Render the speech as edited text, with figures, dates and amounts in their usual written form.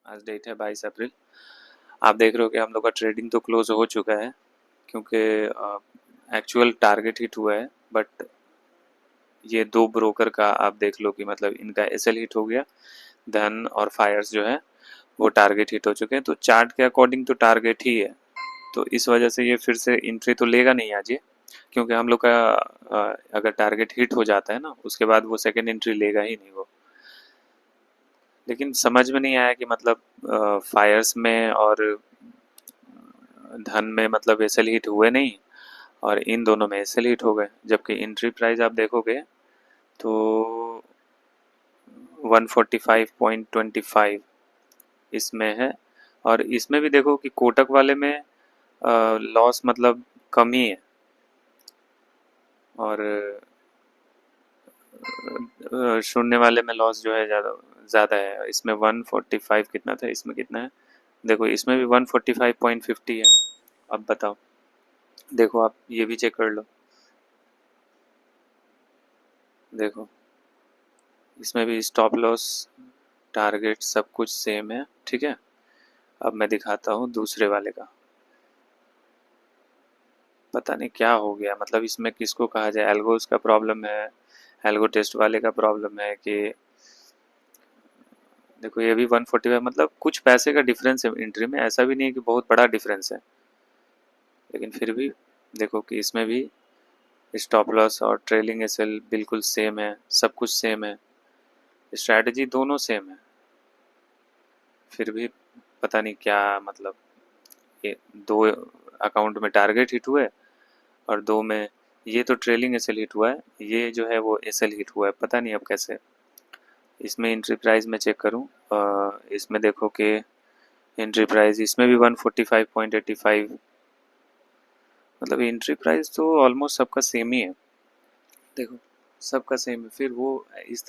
आज डेट है 22 अप्रैल। आप देख रहे हो कि हम लोग का ट्रेडिंग तो क्लोज हो चुका है क्योंकि एक्चुअल टारगेट हिट हुआ है, बट ये दो ब्रोकर का आप देख लो कि मतलब इनका एसएल हिट हो गया, धन और फायर्स जो है वो टारगेट हिट हो चुके हैं। तो चार्ट के अकॉर्डिंग तो टारगेट ही है, तो इस वजह से ये फिर से एंट्री तो लेगा नहीं आज ये, क्योंकि हम लोग का अगर टारगेट हिट हो जाता है ना उसके बाद वो सेकेंड एंट्री लेगा ही नहीं वो। लेकिन समझ में नहीं आया कि मतलब फायर्स में और धन में मतलब एसएल हिट हुए नहीं और इन दोनों में एसएल हिट हो गए, जबकि एंट्री प्राइस आप देखोगे तो 145.25 इसमें है। और इसमें भी देखो कि कोटक वाले में लॉस मतलब कम ही है, और शून्य वाले में लॉस जो है ज़्यादा ज़्यादा है। इसमें 145 कितना था, इसमें कितना है देखो, इसमें भी 145.50 है। अब बताओ, देखो आप ये भी चेक कर लो, देखो इसमें भी स्टॉप लॉस टारगेट सब कुछ सेम है, ठीक है। अब मैं दिखाता हूँ दूसरे वाले का, पता नहीं क्या हो गया, मतलब इसमें किसको कहा जाए, एल्गो का प्रॉब्लम है, एल्गो टेस्ट वाले का प्रॉब्लम है कि देखो ये भी 145, मतलब कुछ पैसे का डिफरेंस है एंट्री में, ऐसा भी नहीं है कि बहुत बड़ा डिफरेंस है, लेकिन फिर भी देखो कि इसमें भी स्टॉप लॉस और ट्रेलिंग एसएल बिल्कुल सेम है, सब कुछ सेम है, स्ट्रैटेजी दोनों सेम है, फिर भी पता नहीं क्या मतलब, ये दो अकाउंट में टारगेट हिट हुए और दो में ये तो ट्रेलिंग एसएल हिट हुआ है, ये जो है वो एसएल हिट हुआ है, पता नहीं अब कैसे। इसमें एंट्री प्राइस में चेक करूं, इसमें देखो कि एंट्री प्राइस इसमें भी 145.85, मतलब एंट्री प्राइस तो ऑलमोस्ट सबका सेम ही है, देखो सबका सेम है, फिर वो इस